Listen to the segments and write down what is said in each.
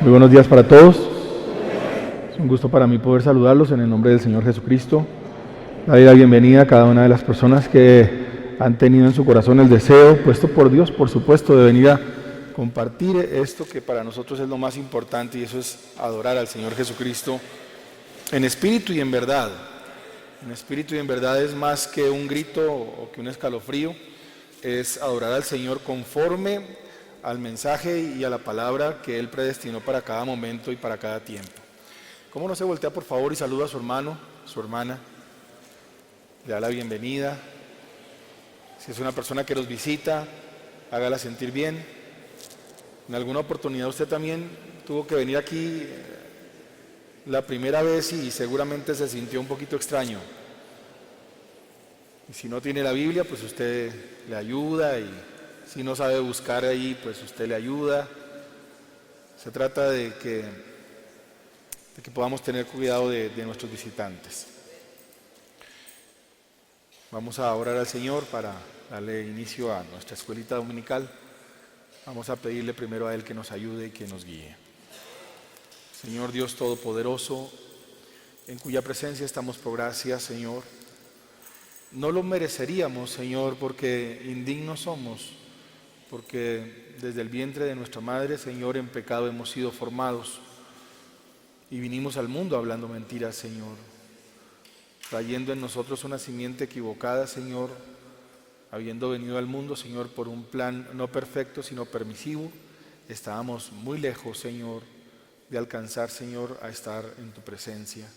Muy buenos días para todos. Es un gusto para mí poder saludarlos en el nombre del Señor Jesucristo. Darle la bienvenida a cada una de las personas que han tenido en su corazón el deseo, puesto por Dios, por supuesto, de venir a compartir esto que para nosotros es lo más importante, y eso es adorar al Señor Jesucristo en espíritu y en verdad. En espíritu y en verdad es más que un grito o que un escalofrío, es adorar al Señor conforme al mensaje y a la palabra que Él predestinó para cada momento y para cada tiempo. ¿Cómo no se voltea por favor y saluda a su hermano, su hermana? Le da la bienvenida. Si es una persona que los visita, hágala sentir bien. En alguna oportunidad usted también tuvo que venir aquí la primera vez y seguramente se sintió un poquito extraño. Y si no tiene la Biblia, pues usted le ayuda, y si no sabe buscar ahí, pues usted le ayuda. Se trata de que podamos tener cuidado de nuestros visitantes. Vamos a orar al Señor para darle inicio a nuestra escuelita dominical. Vamos a pedirle primero a Él que nos ayude y que nos guíe. Señor Dios Todopoderoso, en cuya presencia estamos por gracia, Señor. No lo mereceríamos, Señor, porque indignos somos, porque desde el vientre de nuestra madre, Señor, en pecado hemos sido formados y vinimos al mundo hablando mentiras, Señor, trayendo en nosotros una simiente equivocada, Señor, habiendo venido al mundo, Señor, por un plan no perfecto, sino permisivo. Estábamos muy lejos, Señor, de alcanzar, Señor, a estar en tu presencia.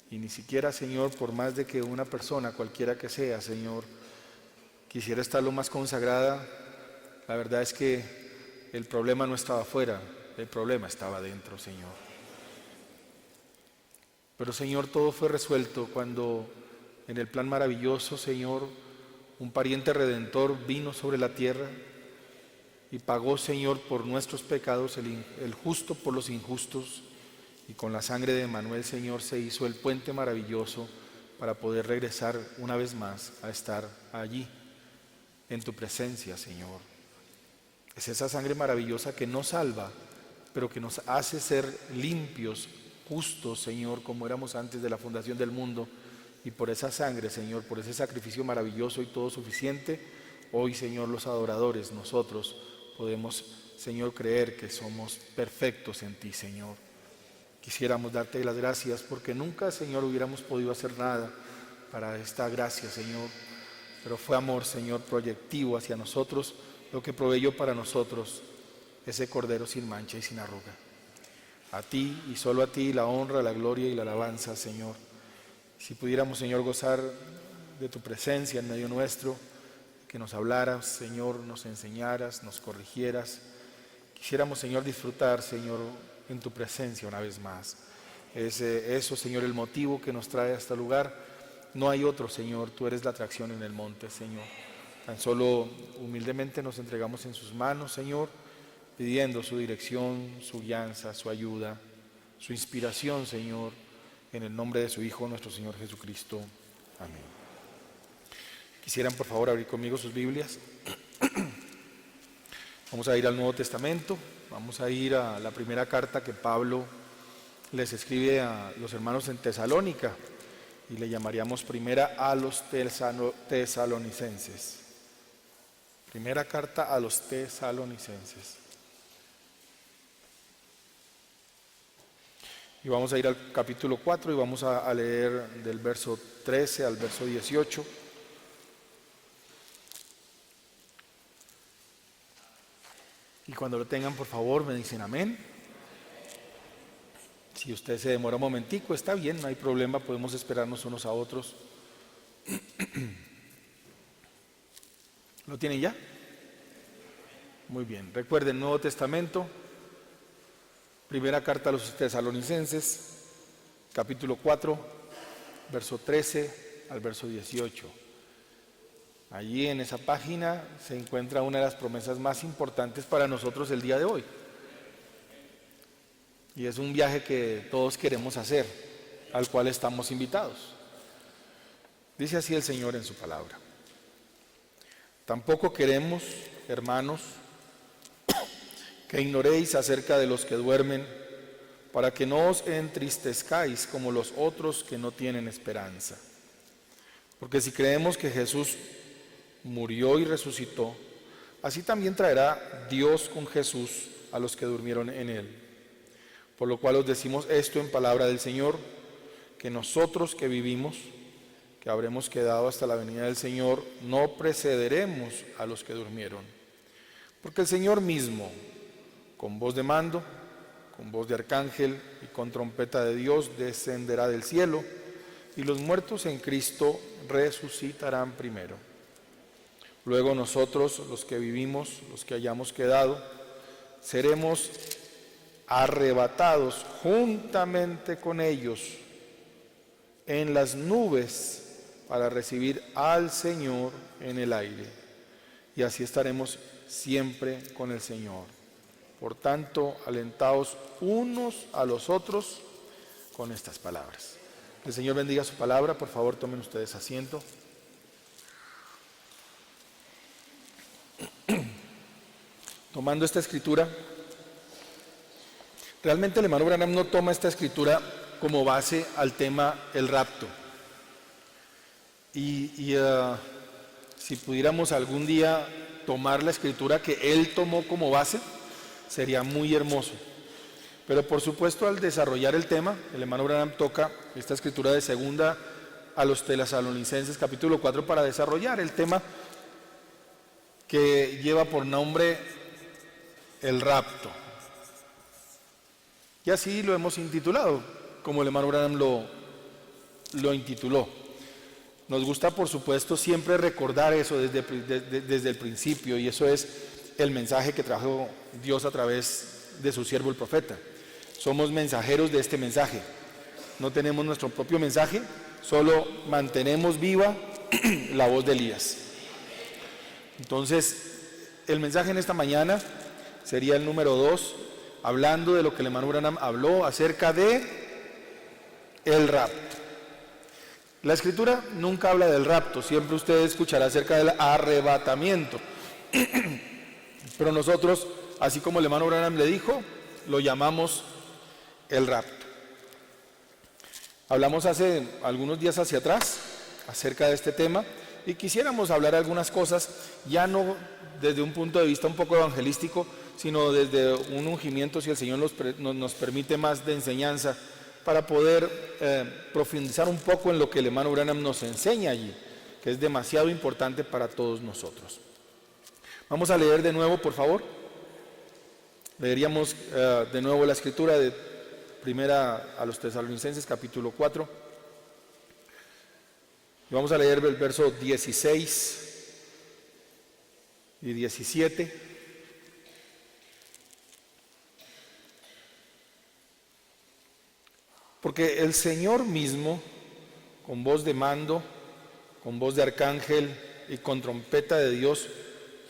Y ni siquiera, Señor, por más de que una persona, cualquiera que sea, Señor, quisiera estar lo más consagrada, la verdad es que el problema no estaba afuera, el problema estaba dentro, Señor. Pero, Señor, todo fue resuelto cuando en el plan maravilloso, Señor, un pariente redentor vino sobre la tierra y pagó, Señor, por nuestros pecados, el justo por los injustos, y con la sangre de Emmanuel, Señor, se hizo el puente maravilloso para poder regresar una vez más a estar allí, en tu presencia, Señor. Es esa sangre maravillosa que nos salva, pero que nos hace ser limpios, justos, Señor, como éramos antes de la fundación del mundo. Y por esa sangre, Señor, por ese sacrificio maravilloso y todo suficiente, hoy, Señor, los adoradores, nosotros podemos, Señor, creer que somos perfectos en ti, Señor. Quisiéramos darte las gracias porque nunca, Señor, hubiéramos podido hacer nada para esta gracia, Señor. Pero fue amor, Señor, proyectivo hacia nosotros, lo que proveyó para nosotros ese Cordero sin mancha y sin arruga. A ti y solo a ti la honra, la gloria y la alabanza, Señor. Si pudiéramos, Señor, gozar de tu presencia en medio nuestro, que nos hablaras, Señor, nos enseñaras, nos corrigieras. Quisiéramos, Señor, disfrutar, Señor, en tu presencia una vez más. Es eso, Señor, el motivo que nos trae a este lugar. No hay otro, Señor, tú eres la atracción en el monte, Señor. Tan solo humildemente nos entregamos en sus manos, Señor, pidiendo su dirección, su guianza, su ayuda, su inspiración, Señor, en el nombre de su Hijo, nuestro Señor Jesucristo. Amén. Quisieran, por favor, abrir conmigo sus Biblias. Vamos a ir al Nuevo Testamento, vamos a ir a la primera carta que Pablo les escribe a los hermanos en Tesalónica, y le llamaríamos primera a los tesalonicenses. Primera carta a los tesalonicenses. Y vamos a ir al capítulo 4 y vamos a leer del verso 13 al verso 18. Y cuando lo tengan, por favor, me dicen amén. Si usted se demora un momentico, está bien, no hay problema, podemos esperarnos unos a otros. ¿Lo tienen ya? Muy bien, recuerden, Nuevo Testamento, primera carta a los tesalonicenses, capítulo 4, verso 13 al verso 18. Allí en esa página se encuentra una de las promesas más importantes para nosotros el día de hoy. Y es un viaje que todos queremos hacer, al cual estamos invitados. Dice así el Señor en su palabra: tampoco queremos, hermanos, que ignoréis acerca de los que duermen, para que no os entristezcáis como los otros que no tienen esperanza. Porque si creemos que Jesús murió y resucitó, así también traerá Dios con Jesús a los que durmieron en él. Por lo cual os decimos esto en palabra del Señor, que nosotros que vivimos, que habremos quedado hasta la venida del Señor, no precederemos a los que durmieron. Porque el Señor mismo, con voz de mando, con voz de arcángel y con trompeta de Dios, descenderá del cielo, y los muertos en Cristo resucitarán primero. Luego nosotros, los que vivimos, los que hayamos quedado, seremos arrebatados juntamente con ellos en las nubes para recibir al Señor en el aire. Y así estaremos siempre con el Señor. Por tanto, alentaos unos a los otros con estas palabras. Que el Señor bendiga su palabra. Por favor, tomen ustedes asiento. Tomando esta escritura, realmente el hermano Branham no toma esta escritura como base al tema el rapto. Si pudiéramos algún día tomar la escritura que él tomó como base, sería muy hermoso. Pero por supuesto, al desarrollar el tema, el hermano Branham toca esta escritura de segunda a los Tesalonicenses capítulo 4 para desarrollar el tema que lleva por nombre el rapto. Y así lo hemos intitulado, como el hermano Branham lo intituló. Nos gusta, por supuesto, siempre recordar eso desde el principio, y eso es el mensaje que trajo Dios a través de su siervo el profeta. Somos mensajeros de este mensaje. No tenemos nuestro propio mensaje, solo mantenemos viva la voz de Elías. Entonces, el mensaje en esta mañana sería el número 2, hablando de lo que el hermano Branham habló acerca de el rapto. La escritura nunca habla del rapto, siempre usted escuchará acerca del arrebatamiento. Pero nosotros, así como el hermano Branham le dijo, lo llamamos el rapto. Hablamos hace algunos días hacia atrás acerca de este tema y quisiéramos hablar algunas cosas, ya no desde un punto de vista un poco evangelístico, sino desde un ungimiento, si el Señor nos permite, más de enseñanza, para poder profundizar un poco en lo que el hermano Branham nos enseña allí, que es demasiado importante para todos nosotros. Vamos a leer de nuevo, por favor. Leeríamos de nuevo la escritura de primera a los Tesalonicenses, capítulo 4. Y vamos a leer el verso 16 y 17. Porque el Señor mismo, con voz de mando, con voz de arcángel y con trompeta de Dios,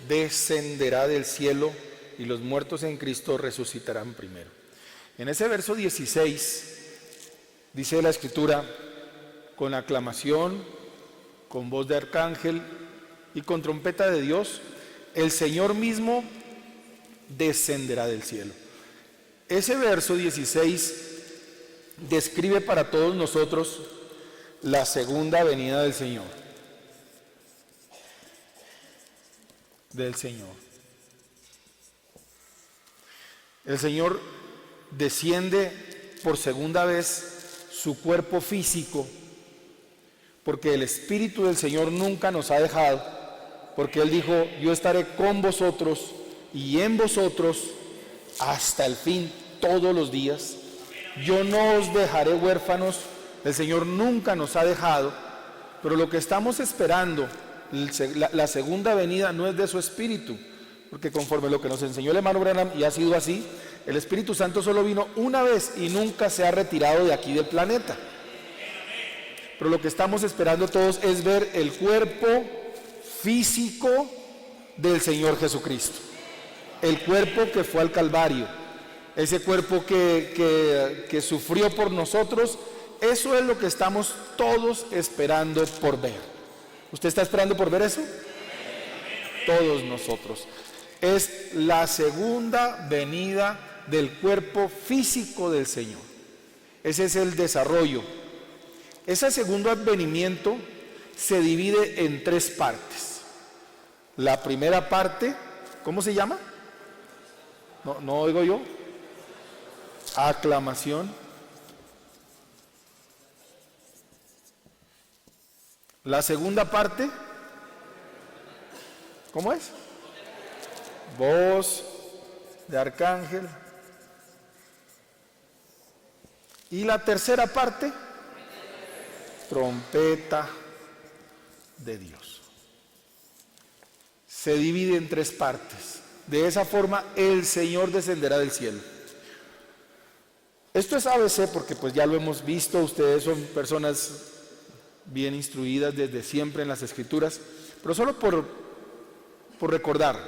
descenderá del cielo y los muertos en Cristo resucitarán primero. En ese verso 16 dice la escritura, con aclamación, con voz de arcángel y con trompeta de Dios, el Señor mismo descenderá del cielo. Ese verso 16 describe para todos nosotros la segunda venida del Señor. El Señor desciende por segunda vez su cuerpo físico, porque el Espíritu del Señor nunca nos ha dejado, porque Él dijo, yo estaré con vosotros y en vosotros hasta el fin, todos los días. Yo no os dejaré huérfanos. El Señor nunca nos ha dejado, pero lo que estamos esperando, la segunda venida, no es de su Espíritu, porque conforme lo que nos enseñó el hermano Branham, y ha sido así, el Espíritu Santo solo vino una vez y nunca se ha retirado de aquí del planeta. Pero lo que estamos esperando todos es ver el cuerpo físico del Señor Jesucristo, el cuerpo que fue al Calvario, ese cuerpo que sufrió por nosotros. Eso es lo que estamos todos esperando por ver. ¿Usted está esperando por ver eso? Todos nosotros. es la segunda venida del cuerpo físico del Señor. Ese es el desarrollo. Ese segundo advenimiento se divide en tres partes. La primera parte, ¿cómo se llama? No oigo yo. Aclamación. La segunda parte, ¿cómo es? Voz de arcángel. Y la tercera parte, trompeta de Dios. Se divide en tres partes. De esa forma el Señor descenderá del cielo. Esto es ABC porque pues ya lo hemos visto, ustedes son personas bien instruidas desde siempre en las Escrituras, pero solo por recordar.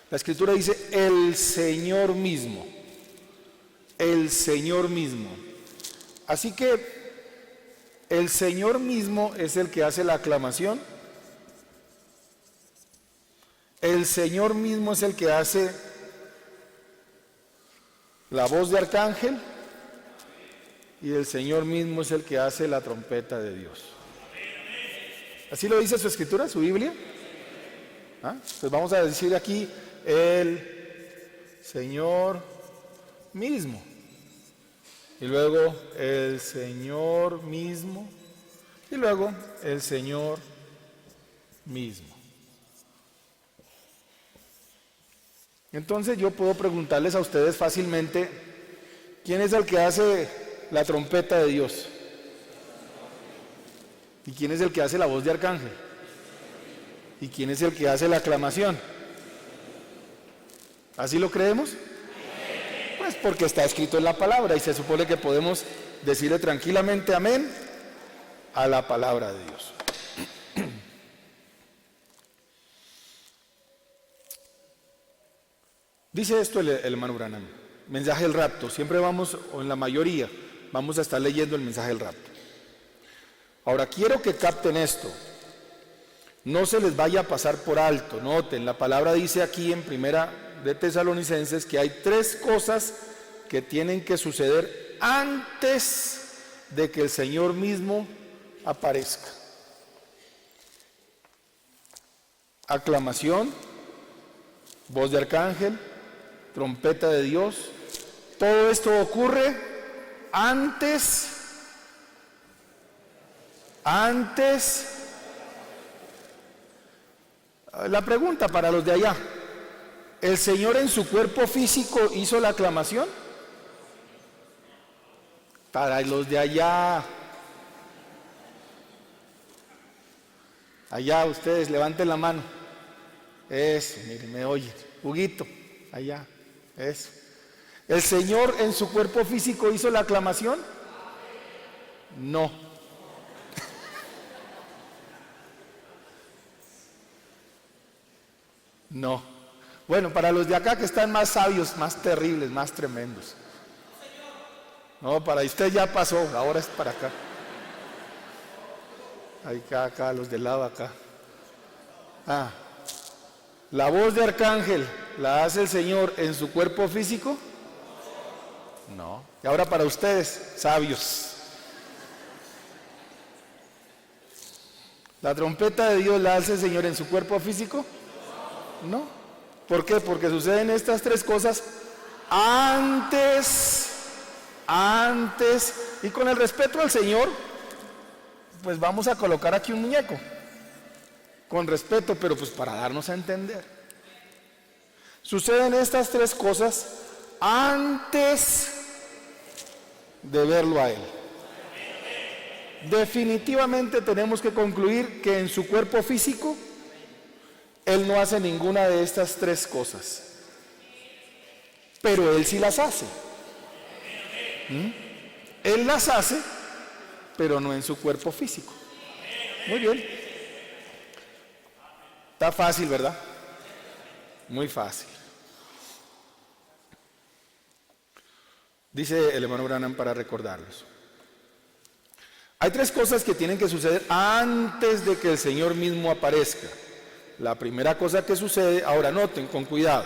La Escritura dice el Señor mismo. El Señor mismo. Así que el Señor mismo es el que hace la aclamación. El Señor mismo es el que hace la voz de arcángel. Y el Señor mismo es el que hace la trompeta de Dios. ¿Así lo dice su Escritura, su Biblia? Pues vamos a decir aquí el Señor mismo. Y luego el Señor mismo. Y luego el Señor mismo. Entonces yo puedo preguntarles a ustedes fácilmente, ¿quién es el que hace la trompeta de Dios? ¿Y quién es el que hace la voz de arcángel? ¿Y quién es el que hace la aclamación? ¿Así lo creemos? Pues porque está escrito en la palabra y se supone que podemos decirle tranquilamente amén a la palabra de Dios. Dice esto el hermano Branham, mensaje del rapto. Siempre vamos, o en la mayoría, vamos a estar leyendo el mensaje del rapto. Ahora quiero que capten esto. No se les vaya a pasar por alto. Noten, la palabra dice aquí en Primera de Tesalonicenses que hay tres cosas que tienen que suceder antes de que el Señor mismo aparezca. Aclamación, voz de arcángel, trompeta de Dios. Todo esto ocurre antes. La pregunta para los de allá: ¿el Señor en su cuerpo físico hizo la aclamación? Para los de allá. Allá ustedes levanten la mano. Eso, miren, me oyen. Huguito, allá. Eso. ¿El Señor en su cuerpo físico hizo la aclamación? No. No. Bueno, para los de acá que están más sabios, más terribles, más tremendos. No, para usted ya pasó, ahora es para acá. Acá, los del lado acá. La voz de arcángel, ¿la hace el Señor en su cuerpo físico? No. Y ahora para ustedes, sabios. ¿La trompeta de Dios la hace el Señor en su cuerpo físico? No. ¿Por qué? Porque suceden estas tres cosas antes, y con el respeto al Señor, pues vamos a colocar aquí un muñeco. Con respeto, pero pues para darnos a entender. Suceden estas tres cosas antes de verlo a Él. Definitivamente tenemos que concluir que en su cuerpo físico Él no hace ninguna de estas tres cosas, pero Él sí las hace. Él las hace, pero no en su cuerpo físico. Muy bien. Está fácil, ¿verdad? Muy fácil. Dice el hermano Branham para recordarlos. Hay tres cosas que tienen que suceder antes de que el Señor mismo aparezca. La primera cosa que sucede, ahora noten con cuidado,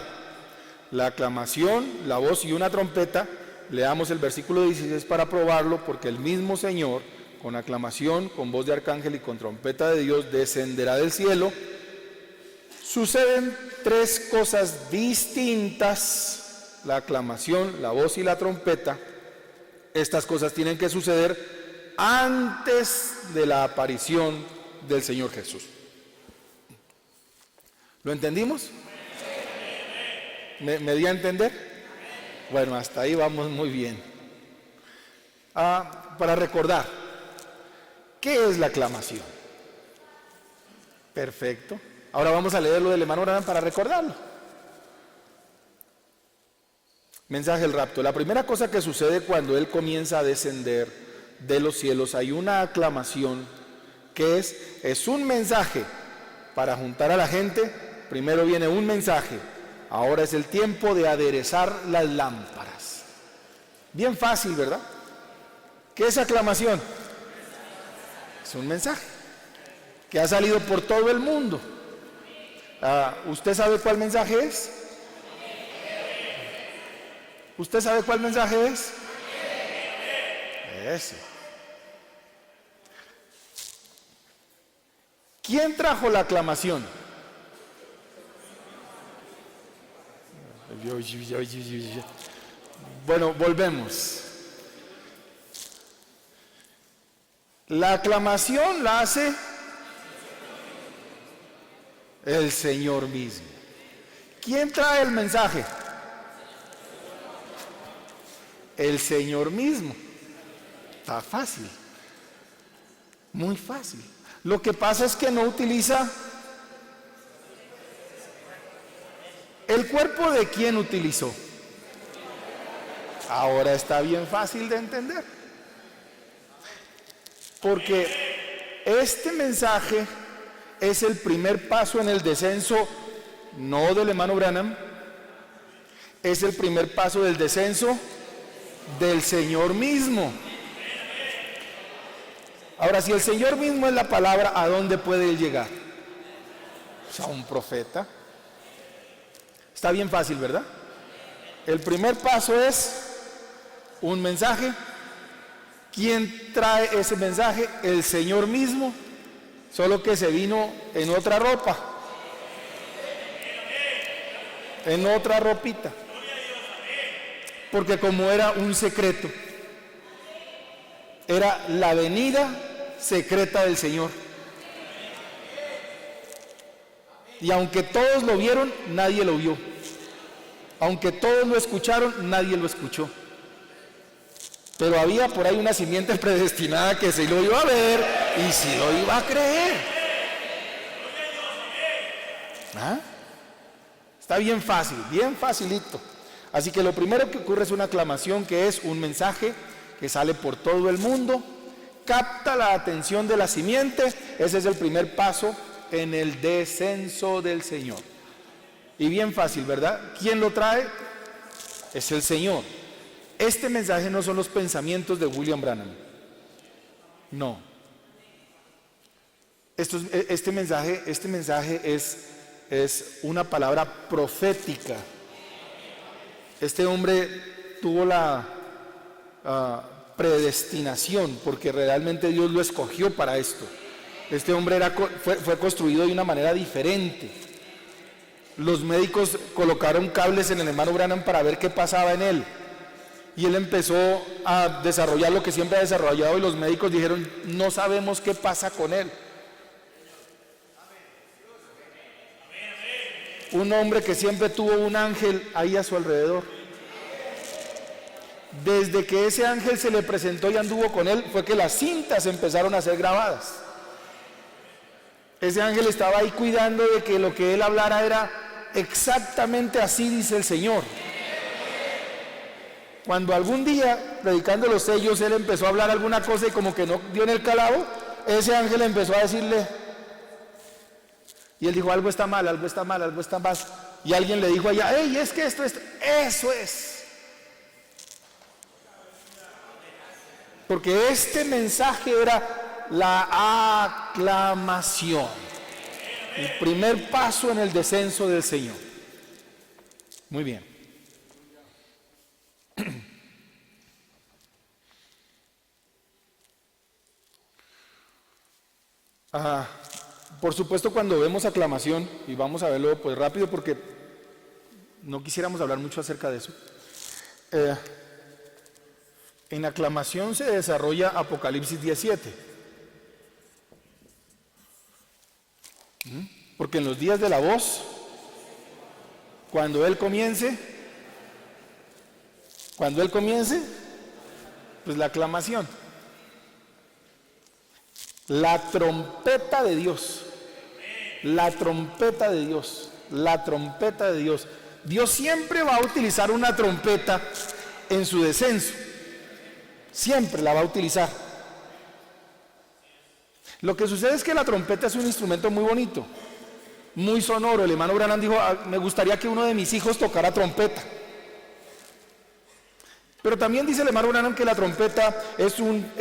la aclamación, la voz y una trompeta. Leamos el versículo 16 para probarlo, porque el mismo Señor, con aclamación, con voz de arcángel y con trompeta de Dios, descenderá del cielo. Suceden tres cosas distintas: la aclamación, la voz y la trompeta. Estas cosas tienen que suceder antes de la aparición del Señor Jesús. ¿Lo entendimos? ¿Me di a entender? Bueno, hasta ahí vamos muy bien. Para recordar, ¿qué es la aclamación? Perfecto. Ahora vamos a leer lo del hermano Branham para recordarlo. Mensaje del rapto. La primera cosa que sucede cuando Él comienza a descender de los cielos, hay una aclamación que es un mensaje para juntar a la gente. Primero viene un mensaje. Ahora es el tiempo de aderezar las lámparas. Bien fácil, ¿verdad? ¿Qué es aclamación? Es un mensaje que ha salido por todo el mundo. ¿Usted sabe cuál mensaje es? ¿Usted sabe cuál mensaje es? Ese. ¿Quién trajo la aclamación? Bueno, volvemos. La aclamación la hace el Señor mismo. ¿Quién trae el mensaje? El Señor mismo. Está fácil. Muy fácil. Lo que pasa es que no utiliza. ¿El cuerpo de quién utilizó? Ahora está bien fácil de entender. Porque este mensaje es el primer paso en el descenso, no del hermano Branham, es el primer paso del descenso del Señor mismo. Ahora, si el Señor mismo es la palabra, ¿a dónde puede Él llegar? Pues a un profeta. Está bien fácil, ¿verdad? El primer paso es un mensaje. ¿Quién trae ese mensaje? El Señor mismo, solo que se vino en otra ropa, en otra ropita, porque como era un secreto, era la venida secreta del Señor. Y aunque todos lo vieron, nadie lo vio. Aunque todos lo escucharon, nadie lo escuchó. Pero había por ahí una simiente predestinada que se lo iba a ver y se lo iba a creer. ¿Ah? Está bien fácil, bien facilito. Así que lo primero que ocurre es una aclamación, que es un mensaje que sale por todo el mundo, capta la atención de la simiente. Ese es el primer paso en el descenso del Señor. Y bien fácil, ¿verdad? ¿Quién lo trae? Es el Señor. Este mensaje no son los pensamientos de William Branham. No. Este mensaje es una palabra profética. Este hombre tuvo la predestinación, porque realmente Dios lo escogió para esto. Este hombre fue construido de una manera diferente. Los médicos colocaron cables en el hermano Branham para ver qué pasaba en él. Y él empezó a desarrollar lo que siempre ha desarrollado, y los médicos dijeron: no sabemos qué pasa con él. Un hombre que siempre tuvo un ángel ahí a su alrededor. Desde que ese ángel se le presentó y anduvo con él, fue que las cintas empezaron a ser grabadas. Ese ángel estaba ahí cuidando de que lo que él hablara era exactamente así dice el Señor. Cuando algún día, predicando los sellos, él empezó a hablar alguna cosa y como que no dio en el calado, ese ángel empezó a decirle, y él dijo: algo está mal, algo está mal, algo está mal. Y alguien le dijo allá: hey, es que esto, eso es. Porque este mensaje era la aclamación. El primer paso en el descenso del Señor. Muy bien. Por supuesto, cuando vemos aclamación, y vamos a verlo pues rápido porque no quisiéramos hablar mucho acerca de eso. En aclamación se desarrolla Apocalipsis 17. Porque en los días de la voz, cuando Él comience, pues la aclamación. La trompeta de Dios. La trompeta de Dios. La trompeta de Dios. Dios siempre va a utilizar una trompeta en su descenso. Siempre la va a utilizar. Lo que sucede es que la trompeta es un instrumento muy bonito, muy sonoro. El hermano Branham dijo, me gustaría que uno de mis hijos tocara trompeta. Pero también dice el hermano Branham que la trompeta es un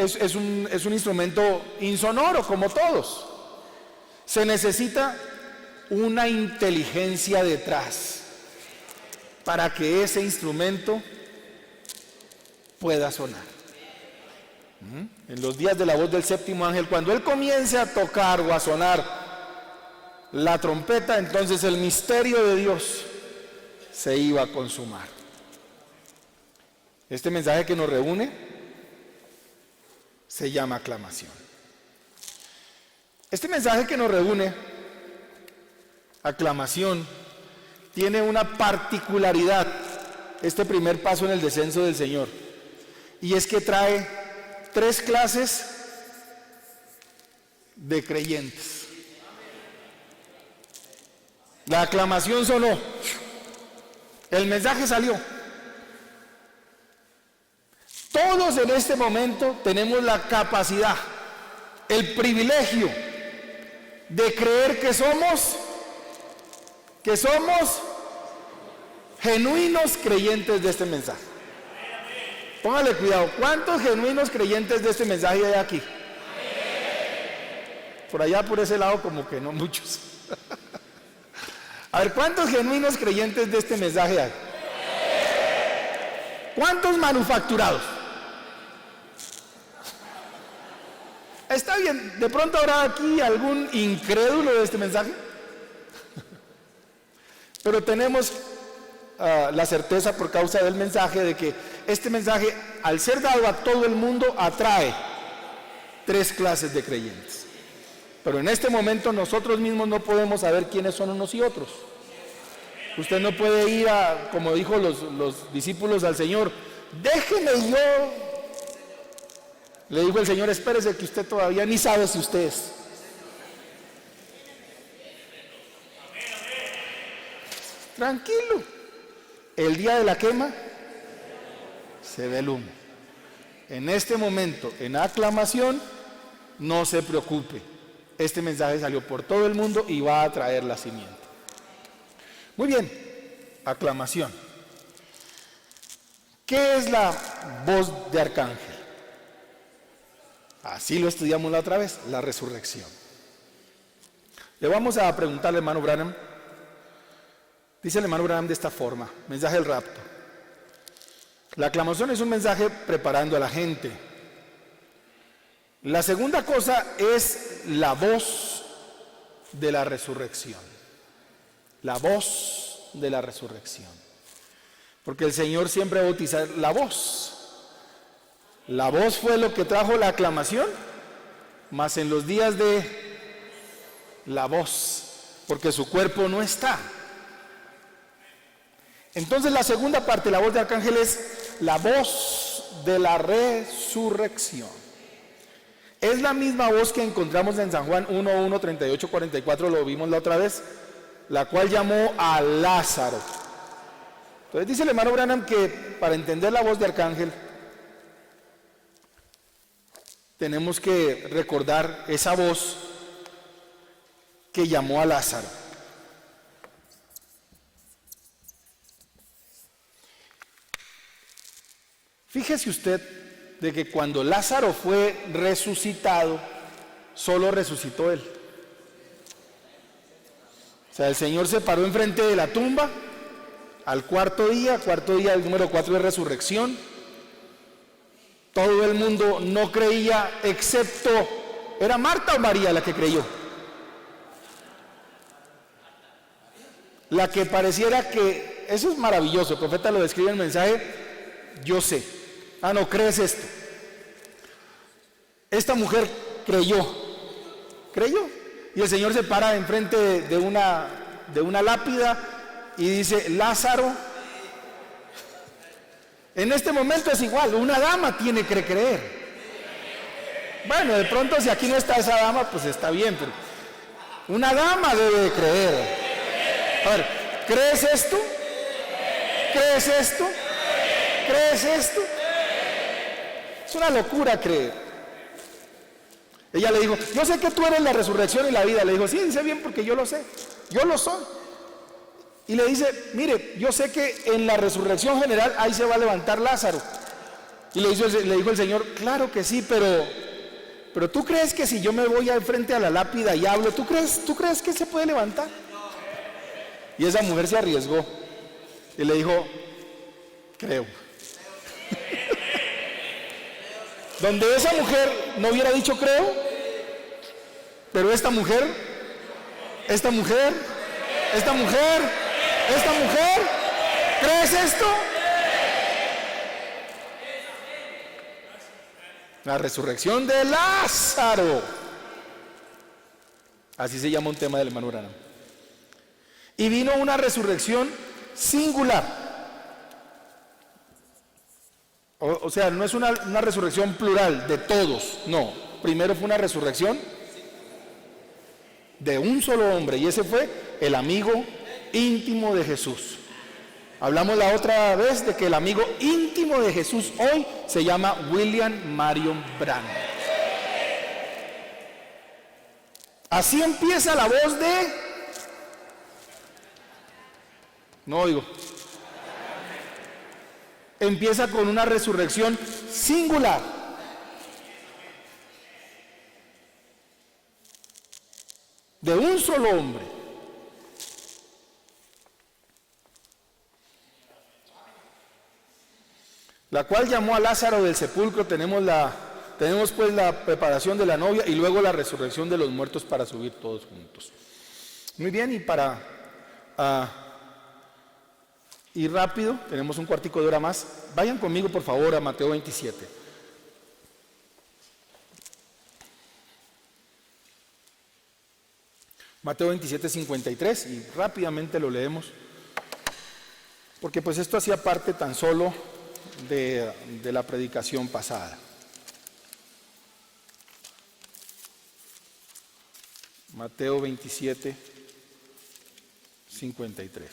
instrumento insonoro, como todos. Se necesita una inteligencia detrás para que ese instrumento pueda sonar. En los días de la voz del séptimo ángel, cuando Él comience a tocar o a sonar la trompeta, entonces el misterio de Dios se iba a consumar. Este mensaje que nos reúne se llama aclamación. Este mensaje que nos reúne, aclamación, tiene una particularidad, este primer paso en el descenso del Señor, y es que trae 3 clases de creyentes. La aclamación sonó, el mensaje salió. Todos en este momento tenemos la capacidad, el privilegio de creer que somos genuinos creyentes de este mensaje. Póngale cuidado, ¿cuántos genuinos creyentes de este mensaje hay aquí? Por allá, por ese lado, como que no muchos. A ver, ¿cuántos genuinos creyentes de este mensaje hay? ¿Cuántos manufacturados? Está bien, de pronto habrá aquí algún incrédulo de este mensaje, pero tenemos la certeza por causa del mensaje de que este mensaje, al ser dado a todo el mundo, atrae 3 clases de creyentes. Pero en este momento nosotros mismos no podemos saber quiénes son unos y otros. Usted no puede ir a, como dijo los discípulos al Señor, déjeme yo. Le dijo el Señor, espérese que usted todavía ni sabe si usted es. Tranquilo. El día de la quema se ve el humo. En este momento, en aclamación, no se preocupe. Este mensaje salió por todo el mundo y va a traer la simiente. Muy bien, aclamación. ¿Qué es la voz de arcángel? Así lo estudiamos la otra vez, la resurrección. Le vamos a preguntar al hermano Branham. Dice el hermano Branham de esta forma, mensaje del rapto. La aclamación es un mensaje preparando a la gente. La segunda cosa es la voz de la resurrección. La voz de la resurrección. Porque el Señor siempre bautiza la voz. La voz fue lo que trajo la aclamación, mas en los días de la voz, porque su cuerpo no está. Entonces la segunda parte, la voz de arcángel, es la voz de la resurrección. Es la misma voz que encontramos en San Juan 1:1, 38, 44, lo vimos la otra vez, la cual llamó a Lázaro. Entonces dice el hermano Branham que para entender la voz de arcángel tenemos que recordar esa voz que llamó a Lázaro. Fíjese usted de que cuando Lázaro fue resucitado, solo resucitó él. sea, el Señor se paró enfrente de la tumba al cuarto día, el número 4 de resurrección. Todo el mundo no creía, excepto, ¿era Marta o María la que creyó? La que pareciera que, eso es maravilloso, el profeta lo describe en el mensaje, yo sé. Ah, no, ¿crees esto? Esta mujer creyó, y el Señor se para enfrente de una lápida y dice, Lázaro. En este momento es igual, una dama tiene que creer. Bueno, de pronto si aquí no está esa dama, pues está bien, pero una dama debe de creer. A ver, ¿crees esto? ¿Crees esto? ¿Crees esto? Es una locura creer. Ella le dijo, yo sé que tú eres la resurrección y la vida. Le dijo, sí, dice bien porque yo lo sé, yo lo soy. Y le dice, mire, yo sé que en la resurrección general ahí se va a levantar Lázaro. Y le dijo el Señor, claro que sí, pero ¿tú crees que si yo me voy al frente a la lápida y hablo, ¿tú crees que se puede levantar? Y esa mujer se arriesgó y le dijo, creo. Donde esa mujer no hubiera dicho creo, pero esta mujer, ¿crees esto? La resurrección de Lázaro. Así se llama un tema del hermano Branham. Y vino una resurrección singular. O sea, no es una resurrección plural de todos, no. Primero fue una resurrección de un solo hombre, y ese fue el amigo íntimo de Jesús. Hablamos la otra vez de que el amigo íntimo de Jesús hoy se llama William Marion Branham. Así empieza la voz de... No oigo. Empieza con una resurrección singular. De un solo hombre. La cual llamó a Lázaro del sepulcro. Tenemos pues la preparación de la novia y luego la resurrección de los muertos para subir todos juntos. Muy bien, y para ir rápido, tenemos un cuartico de hora más. Vayan conmigo por favor a Mateo 27. Mateo 27, 53, y rápidamente lo leemos, porque pues esto hacía parte tan solo de la predicación pasada. Mateo 27, 53.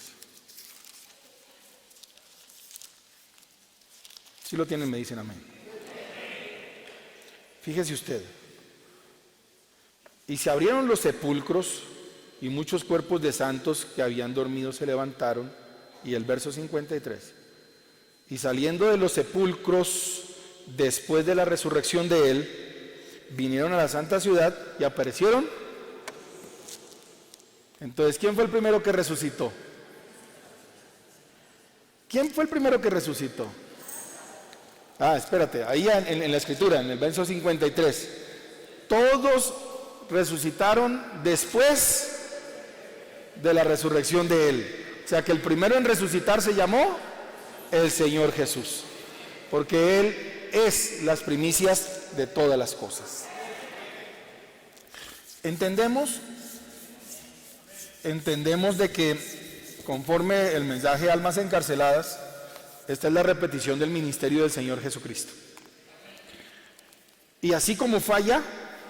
Si lo tienen, me dicen amén. Fíjese usted. Y se abrieron los sepulcros y muchos cuerpos de santos que habían dormido se levantaron. Y el verso 53. Y saliendo de los sepulcros después de la resurrección de él, vinieron a la santa ciudad y aparecieron. Entonces, ¿quién fue el primero que resucitó? ¿Quién fue el primero que resucitó? Espérate, ahí en la escritura, en el verso 53. Todos resucitaron después de la resurrección de él. O sea que el primero en resucitar se llamó el Señor Jesús, porque Él es las primicias de todas las cosas. Entendemos de que conforme el mensaje Almas Encarceladas, esta es la repetición del ministerio del Señor Jesucristo. Y así como falla,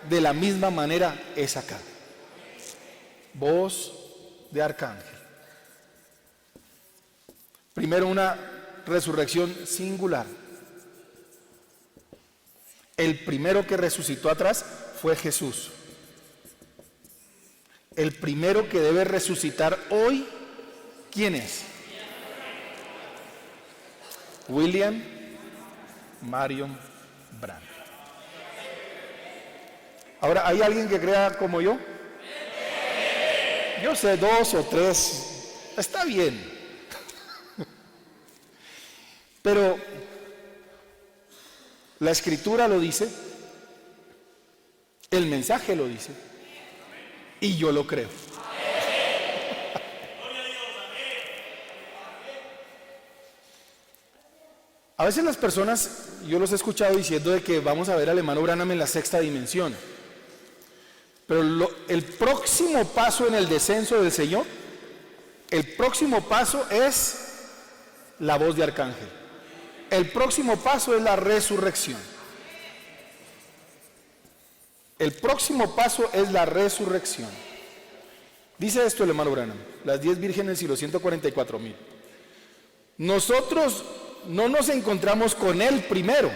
de la misma manera es acá. Voz de arcángel. Primero una resurrección singular. El primero que resucitó atrás fue Jesús. El primero que debe resucitar hoy, ¿quién es? William Marion Branham. Ahora, ¿hay alguien que crea como yo? Yo sé, 2 o 3, está bien. Pero la Escritura lo dice, el mensaje lo dice, y yo lo creo. A veces las personas, yo los he escuchado diciendo de que vamos a ver al hermano Branham en la sexta dimensión. Pero el próximo paso en el descenso del Señor, el próximo paso es la voz de arcángel. El próximo paso es la resurrección. El próximo paso es la resurrección. Dice esto el hermano Branham, las 10 vírgenes y los 144,000. Nosotros no nos encontramos con él primero,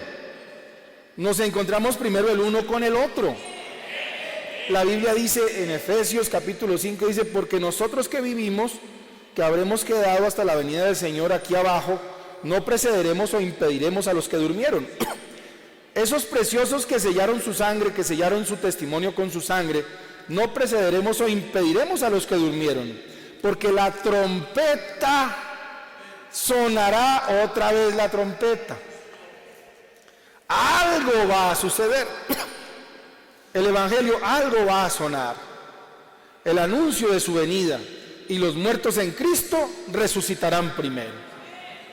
nos encontramos primero el uno con el otro. La Biblia dice en Efesios capítulo 5, dice, porque nosotros que vivimos, que habremos quedado hasta la venida del Señor aquí abajo, no precederemos o impediremos a los que durmieron. Esos preciosos que sellaron su sangre, que sellaron su testimonio con su sangre, no precederemos o impediremos a los que durmieron, porque la trompeta sonará otra vez la trompeta. Algo va a suceder. El Evangelio, algo va a sonar. El anuncio de su venida. Y los muertos en Cristo resucitarán primero.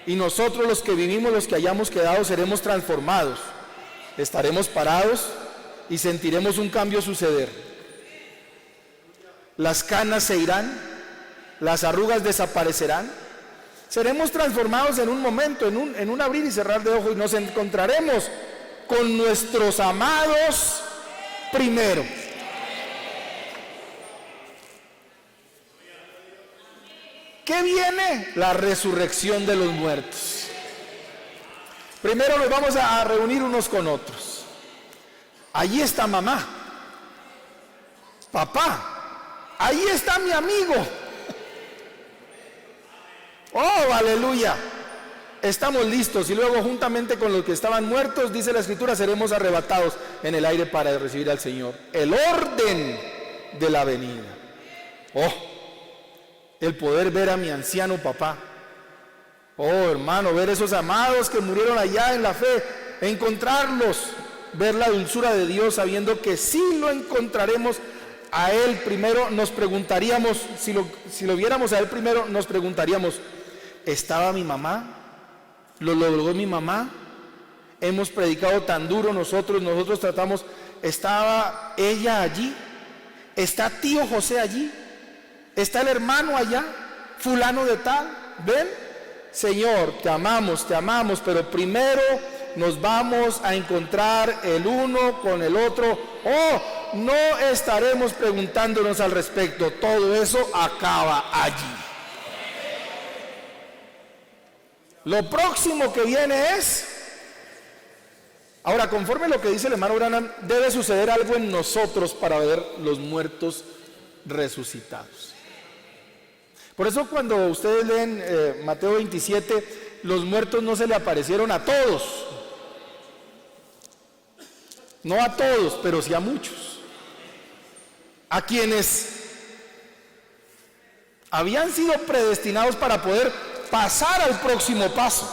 Y nosotros los que vivimos, los que hayamos quedado, seremos transformados. Estaremos parados y sentiremos un cambio suceder. Las canas se irán, las arrugas desaparecerán. Seremos transformados en un momento, en un abrir y cerrar de ojos, y nos encontraremos con nuestros amados primero. ¿Qué viene? La resurrección de los muertos. Primero nos vamos a reunir unos con otros. Allí está mamá, papá, ahí está mi amigo. Oh, aleluya. Estamos listos y luego juntamente con los que estaban muertos, dice la Escritura, seremos arrebatados en el aire para recibir al Señor. El orden de la venida. Oh, el poder ver a mi anciano papá. Oh, hermano, ver esos amados que murieron allá en la fe, encontrarlos, ver la dulzura de Dios, sabiendo que si lo encontraremos a Él primero, nos preguntaríamos, si lo viéramos a Él primero, nos preguntaríamos, ¿estaba mi mamá? ¿Lo logró mi mamá? Hemos predicado tan duro nosotros tratamos, ¿estaba ella allí? ¿Está tío José allí? ¿Está el hermano allá? ¿Fulano de tal? ¿Ven? Señor, te amamos, pero primero nos vamos a encontrar el uno con el otro. Oh, no estaremos preguntándonos al respecto, todo eso acaba allí. Lo próximo que viene es, ahora conforme a lo que dice el hermano Branham, debe suceder algo en nosotros para ver los muertos resucitados. Por eso cuando ustedes leen Mateo 27, los muertos no se le aparecieron a todos. No a todos, pero sí a muchos. A quienes habían sido predestinados para poder pasar al próximo paso.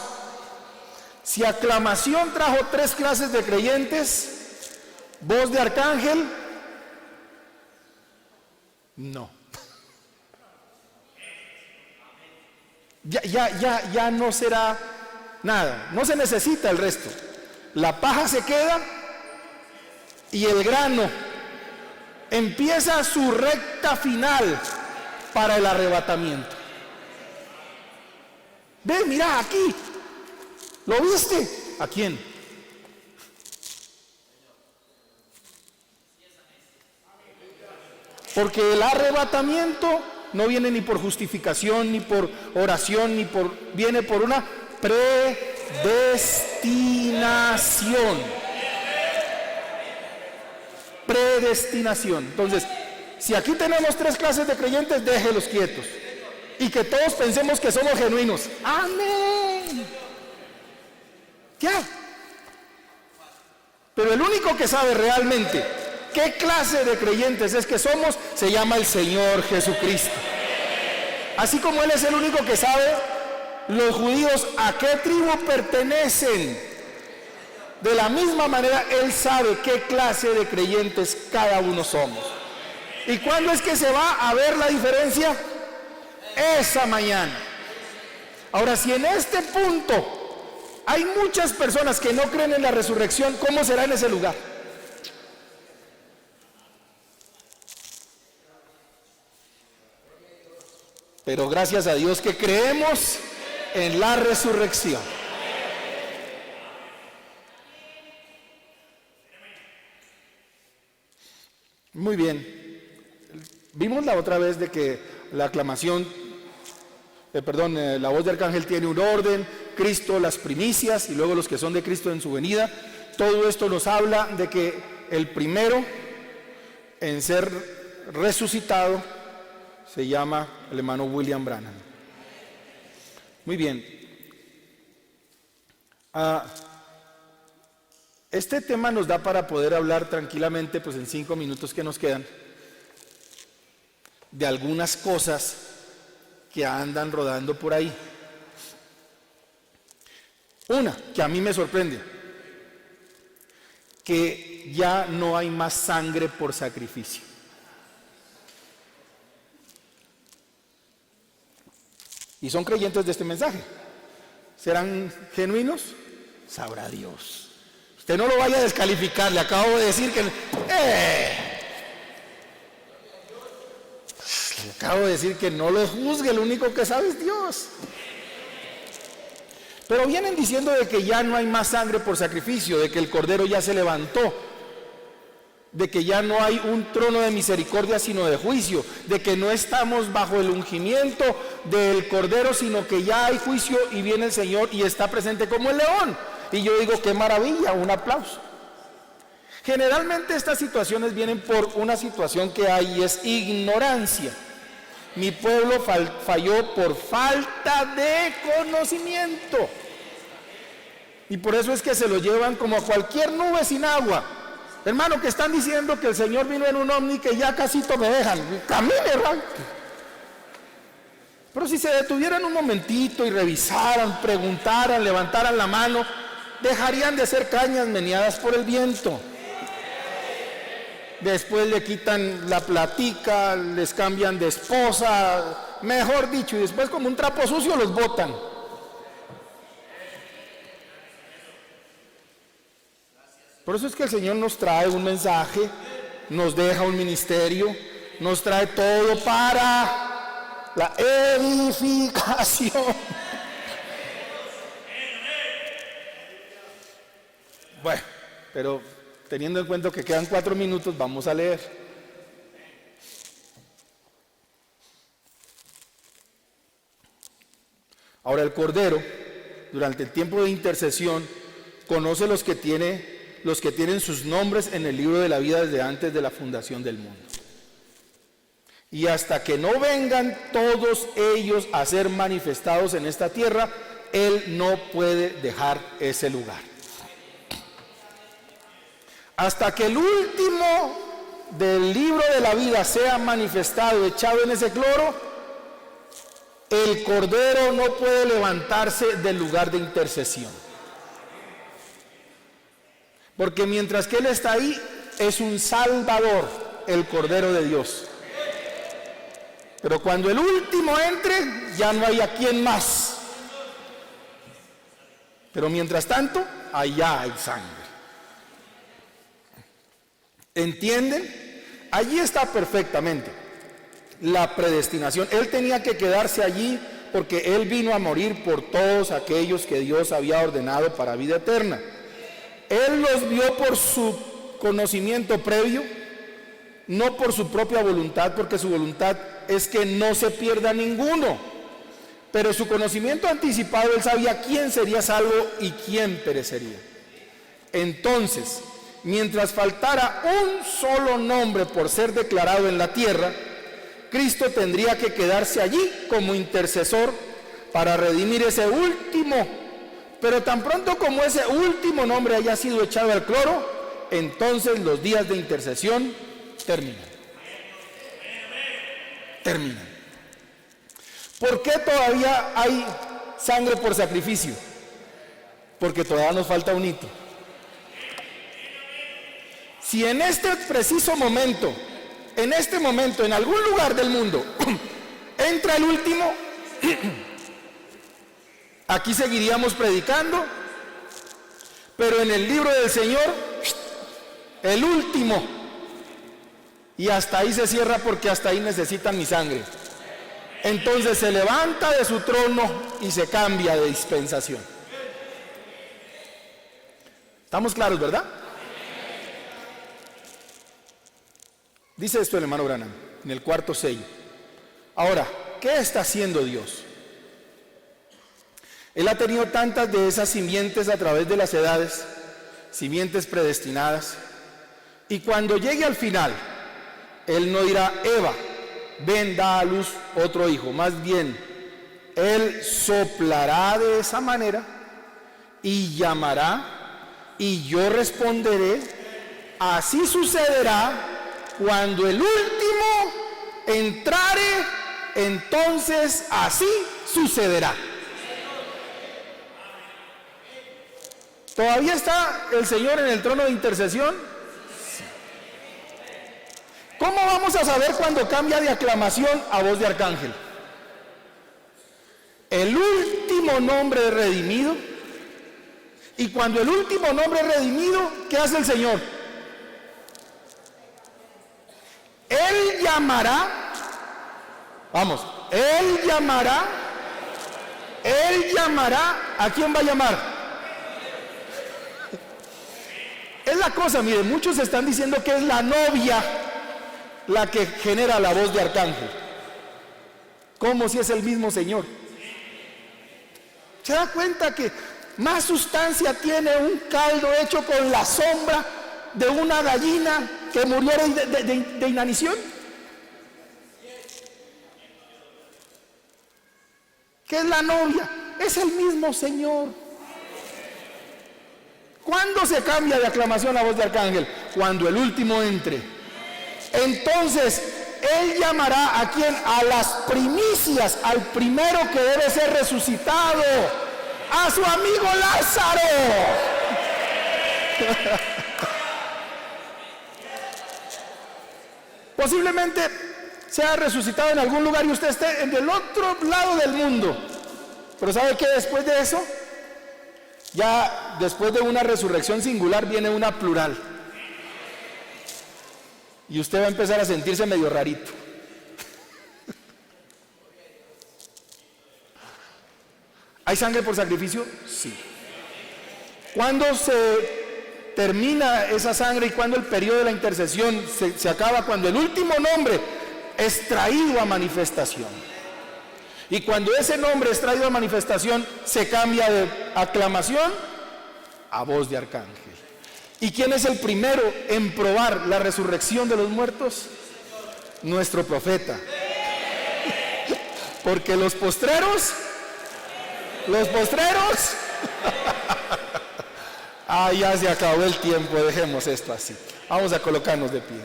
Si aclamación trajo 3 clases de creyentes, voz de arcángel, no. Ya no será nada, no se necesita el resto. La paja se queda y el grano empieza su recta final para el arrebatamiento. Ve, mira aquí, ¿lo viste? ¿A quién? Porque el arrebatamiento no viene ni por justificación, ni por oración, viene por una predestinación. Predestinación. Entonces, si aquí tenemos 3 clases de creyentes, déjelos quietos. Y que todos pensemos que somos genuinos. Amén. Ya. Pero el único que sabe realmente qué clase de creyentes es que somos, se llama el Señor Jesucristo. Así como Él es el único que sabe, los judíos, a qué tribu pertenecen. De la misma manera, Él sabe qué clase de creyentes cada uno somos. ¿Y cuándo es que se va a ver la diferencia? Esa mañana. Ahora, si en este punto hay muchas personas que no creen en la resurrección, ¿cómo será en ese lugar? Pero gracias a Dios que creemos en la resurrección. Muy bien. Vimos la otra vez de que la aclamación, la voz de arcángel tiene un orden, Cristo las primicias y luego los que son de Cristo en su venida. Todo esto nos habla de que el primero en ser resucitado se llama el hermano William Branham. Muy bien. Este tema nos da para poder hablar tranquilamente, pues en 5 minutos que nos quedan, de algunas cosas que andan rodando por ahí. Una, que a mí me sorprende, que ya no hay más sangre por sacrificio. Y son creyentes de este mensaje. ¿Serán genuinos? Sabrá Dios. Usted no lo vaya a descalificar, le acabo de decir que... Le acabo de decir que no lo juzgue, el único que sabe es Dios. Pero vienen diciendo de que ya no hay más sangre por sacrificio, de que el Cordero ya se levantó, de que ya no hay un trono de misericordia sino de juicio, de que no estamos bajo el ungimiento del Cordero sino que ya hay juicio y viene el Señor y está presente como el león. Y yo digo, qué maravilla, un aplauso. Generalmente estas situaciones vienen por una situación que hay y es ignorancia. Mi pueblo falló por falta de conocimiento. Y por eso es que se lo llevan como a cualquier nube sin agua. Hermano, que están diciendo que el Señor vino en un ovni que ya casito me dejan. Camine, hermano. Pero si se detuvieran un momentito y revisaran, preguntaran, levantaran la mano, dejarían de ser cañas meneadas por el viento. Después le quitan la platica, les cambian de esposa, mejor dicho, y después como un trapo sucio los botan. Por eso es que el Señor nos trae un mensaje, nos deja un ministerio, nos trae todo para la edificación. Bueno, pero teniendo en cuenta que quedan 4 minutos, vamos a leer. Ahora el Cordero, durante el tiempo de intercesión, conoce los que tienen sus nombres en el libro de la vida desde antes de la fundación del mundo. Y hasta que no vengan todos ellos a ser manifestados en esta tierra, Él no puede dejar ese lugar. Hasta que el último del libro de la vida sea manifestado, echado en ese cloro, el Cordero no puede levantarse del lugar de intercesión. Porque mientras que Él está ahí, es un Salvador, el Cordero de Dios. Pero cuando el último entre, ya no hay a quien más. Pero mientras tanto, allá hay sangre. ¿Entienden? Allí está perfectamente la predestinación. Él tenía que quedarse allí porque Él vino a morir por todos aquellos que Dios había ordenado para vida eterna. Él los vio por su conocimiento previo, no por su propia voluntad, porque su voluntad es que no se pierda ninguno. Pero su conocimiento anticipado, Él sabía quién sería salvo y quién perecería. Entonces, mientras faltara un solo nombre por ser declarado en la tierra, Cristo tendría que quedarse allí como intercesor para redimir ese último. Pero tan pronto como ese último nombre haya sido echado al cloro, entonces los días de intercesión terminan. Terminan. ¿Por qué todavía hay sangre por sacrificio? Porque todavía nos falta un hito. Si en este preciso momento, en algún lugar del mundo, entra el último, aquí seguiríamos predicando, pero en el libro del Señor, el último, y hasta ahí se cierra porque hasta ahí necesitan mi sangre. Entonces se levanta de su trono y se cambia de dispensación. ¿Estamos claros, verdad? Dice esto el hermano Branham en el cuarto sello. Ahora, ¿qué está haciendo Dios? Él ha tenido tantas de esas simientes a través de las edades, simientes predestinadas, y cuando llegue al final, Él no dirá, Eva, ven, da a luz otro hijo. Más bien, Él soplará de esa manera y llamará, y yo responderé. Así sucederá cuando el último entrare, entonces así sucederá. ¿Todavía está el Señor en el trono de intercesión? Sí. ¿Cómo vamos a saber cuando cambia de aclamación a voz de arcángel? El último nombre redimido. Y cuando el último nombre redimido, ¿qué hace el Señor? Él llamará, Él llamará, ¿a quién va a llamar? Es la cosa, mire, muchos están diciendo que es la novia la que genera la voz de arcángel. ¿Cómo si es el mismo Señor? ¿Se da cuenta que más sustancia tiene un caldo hecho con la sombra de una gallina que murió de inanición? ¿Qué es la novia? Es el mismo Señor. ¿Cuándo se cambia de aclamación a voz de arcángel? Cuando el último entre. Entonces, Él llamará a quien, a las primicias, al primero que debe ser resucitado, a su amigo Lázaro. Posiblemente sea resucitado en algún lugar y usted esté en el otro lado del mundo. Pero ¿sabe qué? Después de eso, ya después de una resurrección singular viene una plural. Y usted va a empezar a sentirse medio rarito. ¿Hay sangre por sacrificio? Sí. ¿Cuándo se termina esa sangre y cuándo el periodo de la intercesión se acaba? Cuando el último nombre es traído a manifestación. Y cuando ese nombre es traído a manifestación, se cambia de aclamación a voz de arcángel. ¿Y quién es el primero en probar la resurrección de los muertos? Nuestro profeta. Porque los postreros, ya se acabó el tiempo, dejemos esto así. Vamos a colocarnos de pie.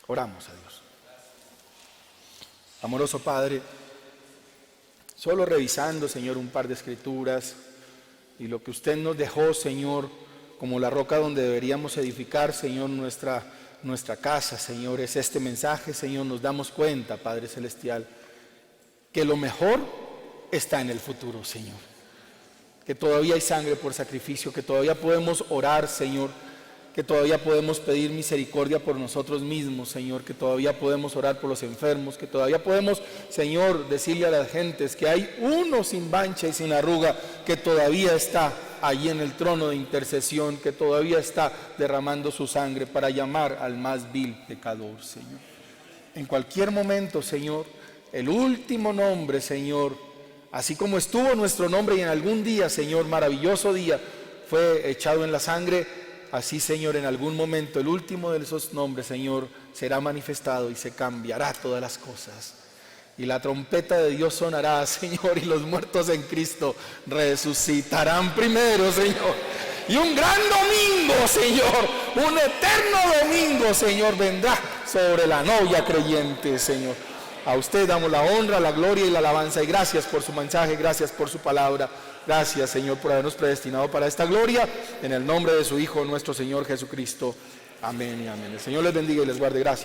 Oramos a Dios. Amoroso Padre, solo revisando, Señor, un par de escrituras y lo que usted nos dejó, Señor, como la roca donde deberíamos edificar, Señor, nuestra casa, Señor, es este mensaje, Señor. Nos damos cuenta, Padre Celestial, que lo mejor está en el futuro, Señor. Que todavía hay sangre por sacrificio, que todavía podemos orar, Señor, que todavía podemos pedir misericordia por nosotros mismos, Señor, que todavía podemos orar por los enfermos, que todavía podemos, Señor, decirle a las gentes que hay uno sin mancha y sin arruga, que todavía está allí en el trono de intercesión, que todavía está derramando su sangre para llamar al más vil pecador, Señor. En cualquier momento, Señor, el último nombre, Señor, así como estuvo nuestro nombre y en algún día, Señor, maravilloso día, fue echado en la sangre, así, Señor, en algún momento el último de esos nombres, Señor, será manifestado y se cambiará todas las cosas. Y la trompeta de Dios sonará, Señor, y los muertos en Cristo resucitarán primero, Señor. Y un gran domingo, Señor, un eterno domingo, Señor, vendrá sobre la novia creyente, Señor. A usted damos la honra, la gloria y la alabanza. Y gracias por su mensaje, gracias por su palabra. Gracias, Señor, por habernos predestinado para esta gloria. En el nombre de su Hijo, nuestro Señor Jesucristo. Amén y amén. El Señor les bendiga y les guarde. Gracias.